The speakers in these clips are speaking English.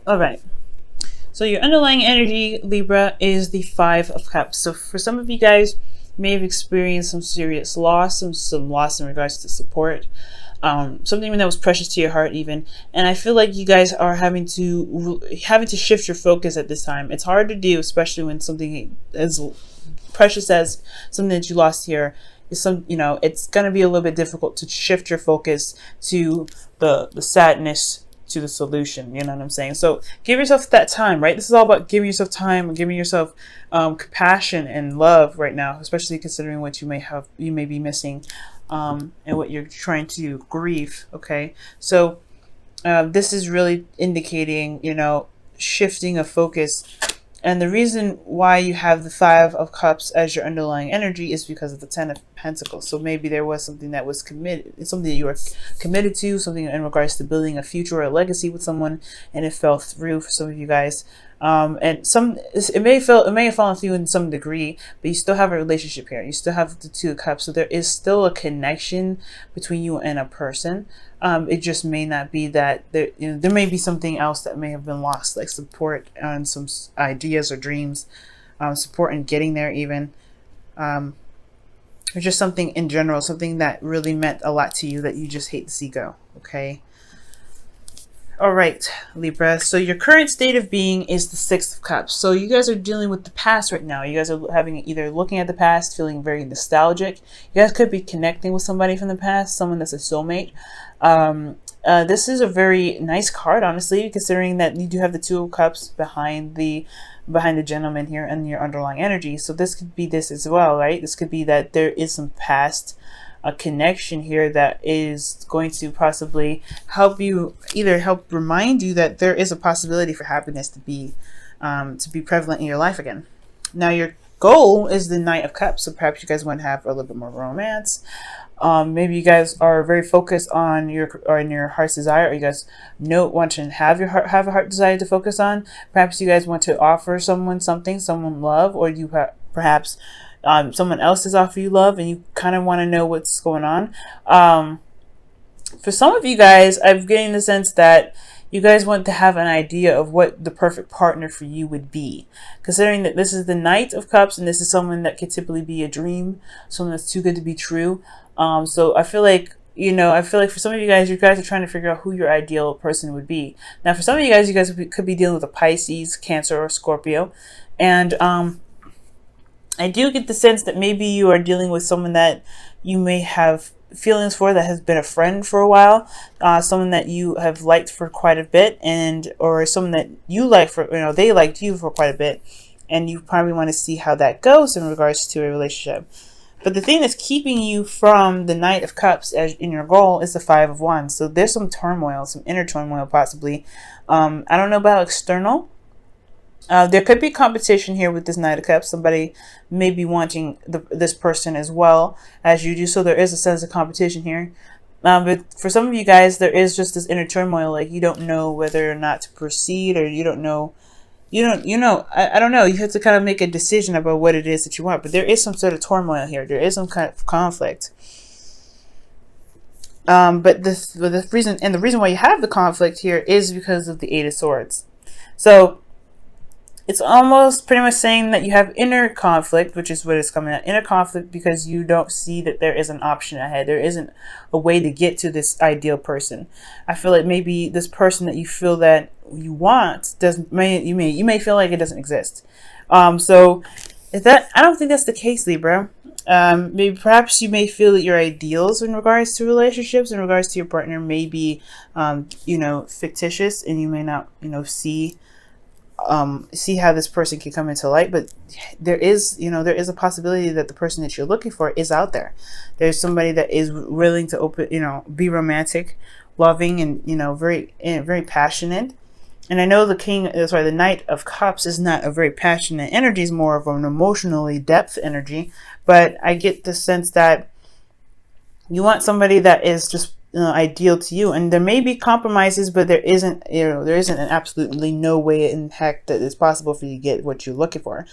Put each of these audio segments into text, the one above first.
All right. So your underlying energy, Libra, is the Five of Cups. So for some of you guys, you may have experienced some serious loss, some loss in regards to support, something that was precious to your heart even. And I feel like you guys are having to shift your focus at this time. It's hard to do, especially when something as precious as something that you lost here is it's going to be a little bit difficult to shift your focus to the sadness, to the solution. You know what I'm saying? So give yourself that time, right? This is all about giving yourself time and giving yourself compassion and love right now, especially considering what you may be missing, and what you're trying to grieve. Okay, so this is really indicating, shifting of focus. And the reason why you have the Five of Cups as your underlying energy is because of the Ten of Pentacles. So maybe there was something that was committed, something that you were committed to, something in regards to building a future or a legacy with someone, and it fell through for some of you guys. And it may have fallen through in some degree, but you still have a relationship here. You still have the Two of Cups, so there is still a connection between you and a person. It just may not be that there may be something else that may have been lost, like support on some ideas or dreams, support in getting there even, or just something in general, something that really meant a lot to you that you just hate to see go. Okay. All right, Libra. So your current state of being is the Six of Cups. So you guys are dealing with the past right now. You guys are either looking at the past, feeling very nostalgic. You guys could be connecting with somebody from the past, someone that's a soulmate. This is a very nice card, honestly, considering that you do have the Two of Cups behind the gentleman here and your underlying energy. So this could be this as well, right? This could be that there is some past connection here that is going to possibly help you, either help remind you that there is a possibility for happiness to be prevalent in your life again. Now your goal is the Knight of Cups, so perhaps you guys want to have a little bit more romance. Maybe you guys are very focused on your heart's desire, or you guys want to have a heart desire to focus on. Perhaps you guys want to offer someone love, or you perhaps someone else has offered you love and you kind of want to know what's going on. For some of you guys, I'm getting the sense that you guys want to have an idea of what the perfect partner for you would be, considering that this is the Knight of Cups and this is someone that could typically be a dream, someone that's too good to be true. So I feel like for some of you guys are trying to figure out who your ideal person would be. Now, for some of you guys could be dealing with a Pisces, Cancer, or Scorpio. And I do get the sense that maybe you are dealing with someone that you may have feelings for, that has been a friend for a while, someone that you have liked for quite a bit, or someone that you like for, they liked you for quite a bit, and you probably want to see how that goes in regards to a relationship. But the thing that's keeping you from the Knight of Cups as in your goal is the Five of Wands. So there's some turmoil, some inner turmoil possibly. I don't know about external. There could be competition here with this Knight of Cups. Somebody may be wanting this person as well as you do. So there is a sense of competition here. But for some of you guys, there is just this inner turmoil. Like you don't know whether or not to proceed, or you don't know. I don't know. You have to kind of make a decision about what it is that you want. But there is some sort of turmoil here. There is some kind of conflict. But the reason why you have the conflict here is because of the Eight of Swords. So it's almost pretty much saying that you have inner conflict, which is what it's coming at. Inner conflict because you don't see that there is an option ahead. There isn't a way to get to this ideal person. I feel like maybe this person that you feel that you want you may feel like it doesn't exist. So I don't think that's the case, Libra. Maybe perhaps you may feel that your ideals in regards to relationships, in regards to your partner, may be fictitious, and you may not see how this person can come into light. But there is a possibility that the person that you're looking for is out there. There's somebody that is willing to be romantic, loving, and very passionate. And I know the Knight of Cups is not a very passionate energy, it's more of an emotionally depth energy. But I get the sense that you want somebody that is just ideal to you, and there may be compromises, but there isn't an absolutely no way in heck that it's possible for you to get what you're looking for.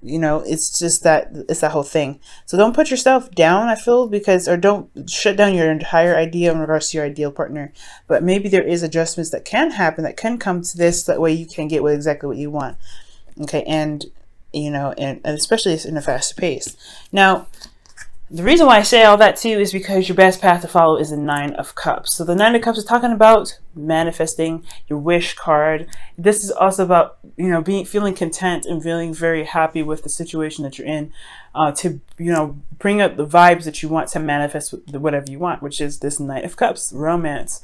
you know, it's just that, it's that whole thing. So don't put yourself down, I feel, because, or don't shut down your entire idea in regards to your ideal partner. But maybe there is adjustments that can happen, that can come to this, that way you can get exactly what you want. Okay, and you know, and especially in a fast pace. Now, the reason why I say all that too is because your best path to follow is the Nine of Cups. So the Nine of Cups is talking about manifesting, your wish card. This is also about, you know, feeling content and feeling very happy with the situation that you're in, to, you know, bring up the vibes that you want to manifest whatever you want, which is this Knight of Cups, romance.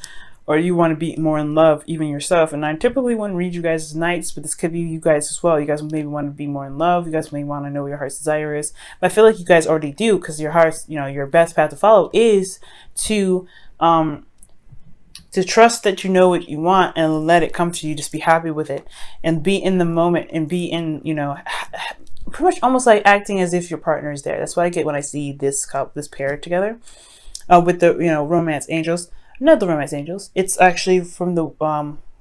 Or you want to be more in love, even yourself. And I typically wouldn't read you guys as knights, but this could be you guys as well. You guys maybe want to be more in love. You guys may want to know what your heart's desire is. But I feel like you guys already do, because your heart's, you know, your best path to follow is to trust that you know what you want and let it come to you. Just be happy with it and be in the moment and be in, you know, pretty much almost like acting as if your partner is there. That's what I get when I see this pair together with the, you know, romance angels. Not the romance angels. It's actually from the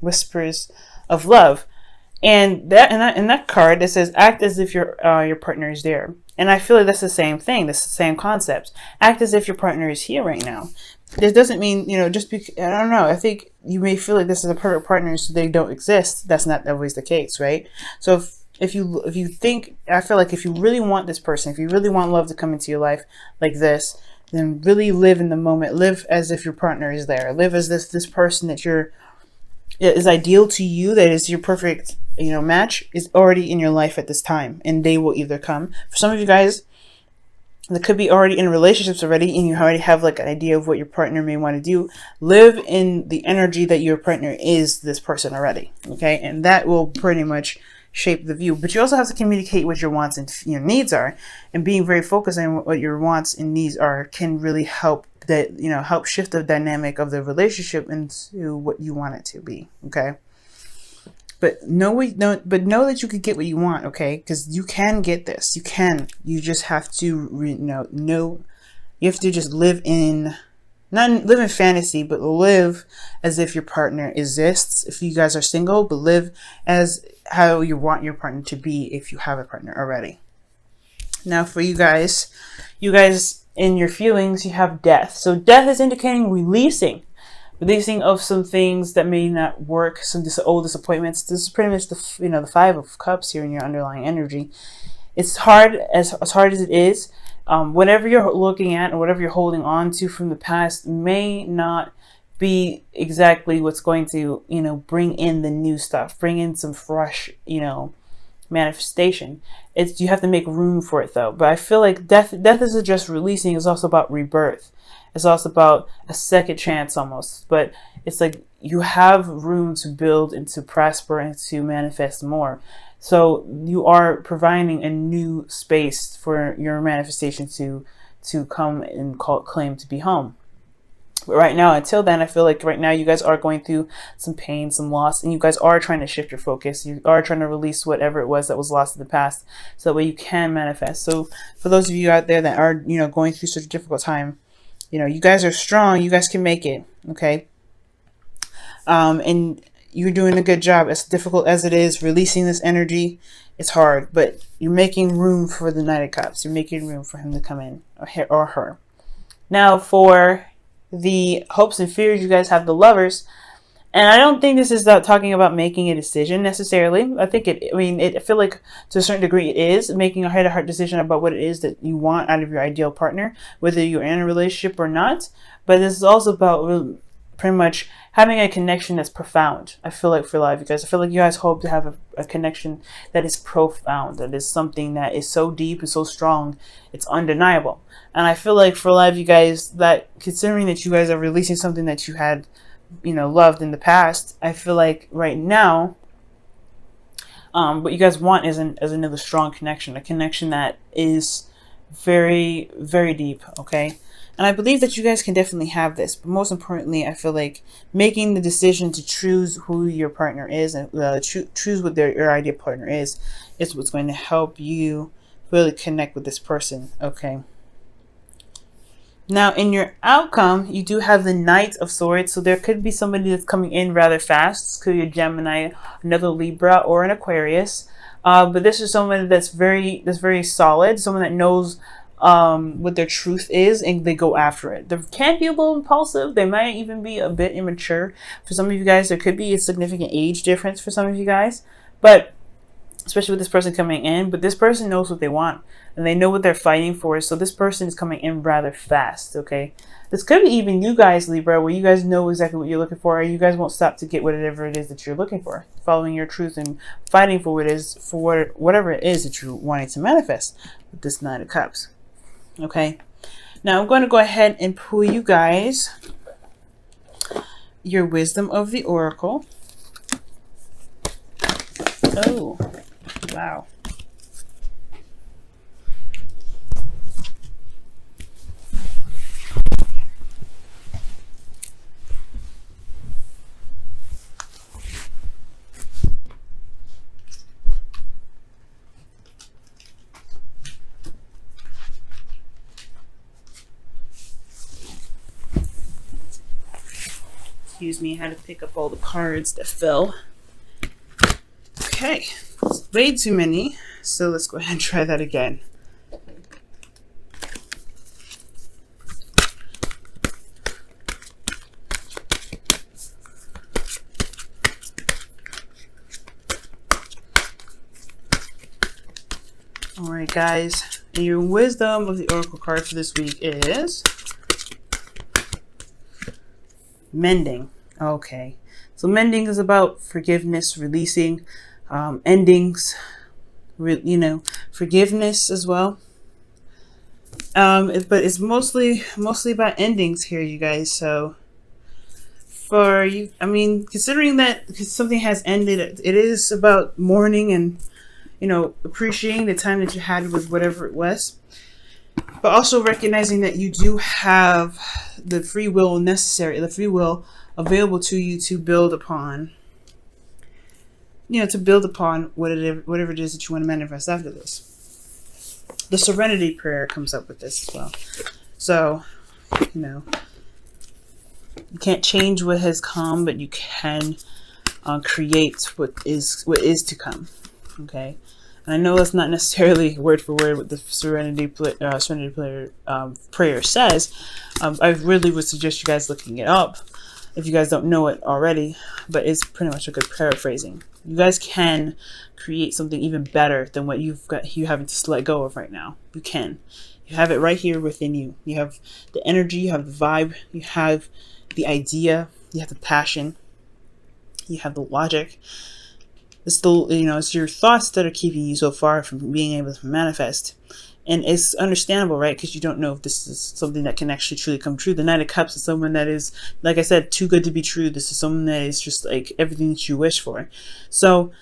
Whispers of Love, and that card, it says act as if your partner is there. And I feel like that's the same thing. That's the same concept. Act as if your partner is here right now. This doesn't mean, you know, just because, I don't know. I think you may feel like this is a perfect partner, so they don't exist. That's not always the case, right? So if you think, I feel like if you really want this person, if you really want love to come into your life like this, then really live in the moment. Live as if your partner is there. Live as this person that is ideal to you, that is your perfect, you know, match, is already in your life at this time, and they will either come. For some of you guys that could be already in relationships already, and you already have like an idea of what your partner may want to do, live in the energy that your partner is this person already. Okay, and that will pretty much shape the view. But you also have to communicate what your wants and your needs are, and being very focused on what your wants and needs are can really help that, you know, help shift the dynamic of the relationship into what you want it to be. Okay, but know that you could get what you want. Okay, because you can get this. You just have to know you have to just live in, not live in fantasy, but live as if your partner exists if you guys are single, but live as how you want your partner to be if you have a partner already. Now for you guys in your feelings, you have death. So death is indicating releasing of some things that may not work, some old disappointments. This is pretty much the, you know, the Five of Cups here in your underlying energy. It's hard, as hard as it is. Whatever you're looking at and whatever you're holding on to from the past may not be exactly what's going to, you know, bring in the new stuff, bring in some fresh, you know, manifestation. You have to make room for it though. But I feel like death isn't just releasing, it's also about rebirth. It's also about a second chance almost. But it's like you have room to build and to prosper and to manifest more. So you are providing a new space for your manifestation to come and claim to be home. But right now, until then, I feel like right now you guys are going through some pain, some loss, and you guys are trying to shift your focus. You are trying to release whatever it was that was lost in the past, so that way you can manifest. So for those of you out there that are, you know, going through such a difficult time, you know, you guys are strong. You guys can make it. Okay. And you're doing a good job. As difficult as it is, releasing this energy, it's hard, but you're making room for the Knight of Cups. You're making room for him to come in, or her. Now for the hopes and fears, you guys have the Lovers, and I don't think this is talking about making a decision necessarily. I think I feel like to a certain degree it is making a heart-to-heart decision about what it is that you want out of your ideal partner, whether you're in a relationship or not. But this is also about pretty much having a connection that's profound. I feel like for a lot of you guys, I feel like you guys hope to have a connection that is profound, that is something that is so deep and so strong, it's undeniable. And I feel like for a lot of you guys, that considering that you guys are releasing something that you had, you know, loved in the past, I feel like right now, what you guys want is another strong connection, a connection that is very, very deep. Okay. And I believe that you guys can definitely have this. But most importantly, I feel like making the decision to choose who your partner is and choose what your ideal partner is what's going to help you really connect with this person. Okay. Now, in your outcome, you do have the Knight of Swords. So there could be somebody that's coming in rather fast. This could be a Gemini, another Libra, or an Aquarius. But this is someone that's very solid. Someone that knows what their truth is, and they go after it. They can be a little impulsive. They might even be a bit immature. For some of you guys, there could be a significant age difference for some of you guys. But especially with this person coming in, but this person knows what they want and they know what they're fighting for. So this person is coming in rather fast. Okay, this could be even you guys, Libra, where you guys know exactly what you're looking for, or you guys won't stop to get whatever it is that you're looking for, following your truth and fighting for what it is, for whatever it is that you're wanting to manifest with this Nine of Cups. Okay, now I'm going to go ahead and pull you guys your Wisdom of the Oracle. Oh, wow. Excuse me, I had to pick up all the cards that fell. Okay, it's way too many, so let's go ahead and try that again. Alright guys, and your Wisdom of the Oracle card for this week is Mending. Okay, so mending is about forgiveness, releasing, endings, forgiveness as well. But it's mostly about endings here, you guys. So for you, I mean, considering that something has ended, it is about mourning and, appreciating the time that you had with whatever it was, but also recognizing that you do have the free will available to you to build upon, whatever it is that you want to manifest after this. The Serenity Prayer comes up with this as well. So, you can't change what has come, but you can create what is to come. Okay, and I know that's not necessarily word for word what the Serenity Prayer says. I really would suggest you guys looking it up if you guys don't know it already, but it's pretty much a good paraphrasing. You guys can create something even better than what you having to let go of right now. You can. You have it right here within you. You have the energy, you have the vibe, you have the idea, you have the passion, you have the logic. It's it's your thoughts that are keeping you so far from being able to manifest. And it's understandable, right? Because you don't know if this is something that can actually truly come true. The Knight of Cups is someone that is, like I said, too good to be true. This is someone that is just like everything that you wish for. So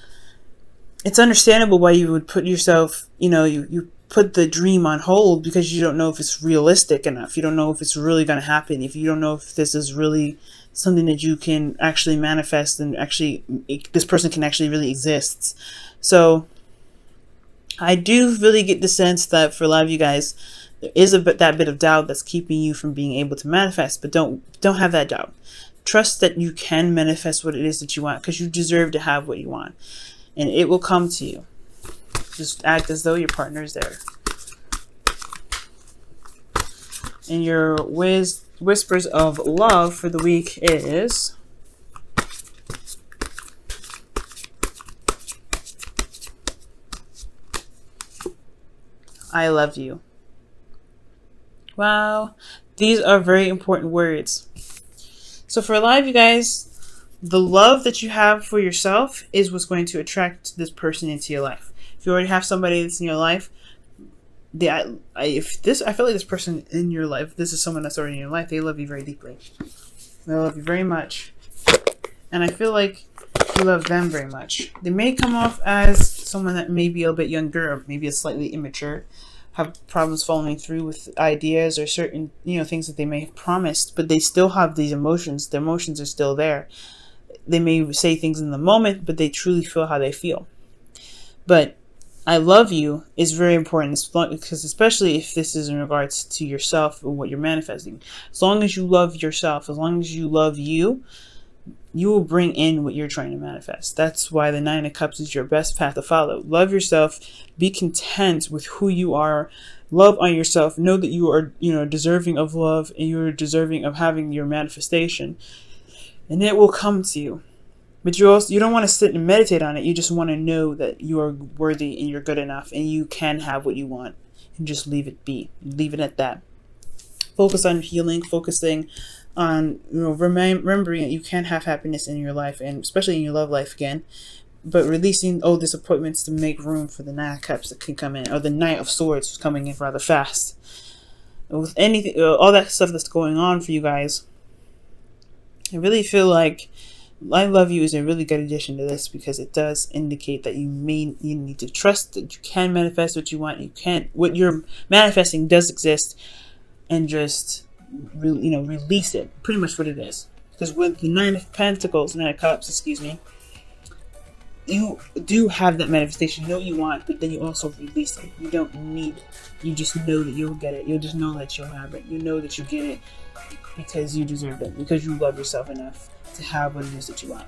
it's understandable why you would put yourself, you put the dream on hold, because you don't know if it's realistic enough. You don't know if it's really going to happen. If you don't know if this is really something that you can actually manifest and actually, this person can actually really exist. So I do really get the sense that for a lot of you guys, there is that bit of doubt that's keeping you from being able to manifest, but don't have that doubt. Trust that you can manifest what it is that you want, because you deserve to have what you want, and it will come to you. Just act as though your partner is there. And your Whispers of Love for the week is I love you. Wow, these are very important words. So for a lot of you guys, the love that you have for yourself is what's going to attract this person into your life. If you already have somebody that's in your life, I feel like this person in your life, this is someone that's already in your life, they love you very deeply. They love you very much. And I feel like you love them very much. They may come off as someone that may be a bit younger, or maybe a slightly immature, have problems following through with ideas or certain, things that they may have promised, but they still have these emotions. Their emotions are still there. They may say things in the moment, but they truly feel how they feel. But I love you is very important, because especially if this is in regards to yourself and what you're manifesting. As long as you love yourself, as long as you love you, you will bring in what you're trying to manifest. That's why the Nine of Cups is your best path to follow. Love yourself. Be content with who you are. Love on yourself. Know that you are, deserving of love, and you're deserving of having your manifestation, and it will come to you. But you don't want to sit and meditate on it. You just want to know that you are worthy and you're good enough and you can have what you want, and just leave it be. Leave it at that. Focus on healing, focusing on remembering that you can have happiness in your life, and especially in your love life again. But releasing old disappointments to make room for the Nine of Cups that can come in, or the Knight of Swords coming in rather fast. With anything, all that stuff that's going on for you guys, I really feel like I love you is a really good addition to this, because it does indicate that you need to trust that you can manifest what you want. What you're manifesting does exist, and just release it. Pretty much what it is. Because with the Nine of Cups, excuse me, you do have that manifestation. You know what you want, but then you also release it. You don't need it. You just know that you'll get it. You'll just know that you'll have it. You know that you get it because you deserve it, because you love yourself enough to have what it is that you want.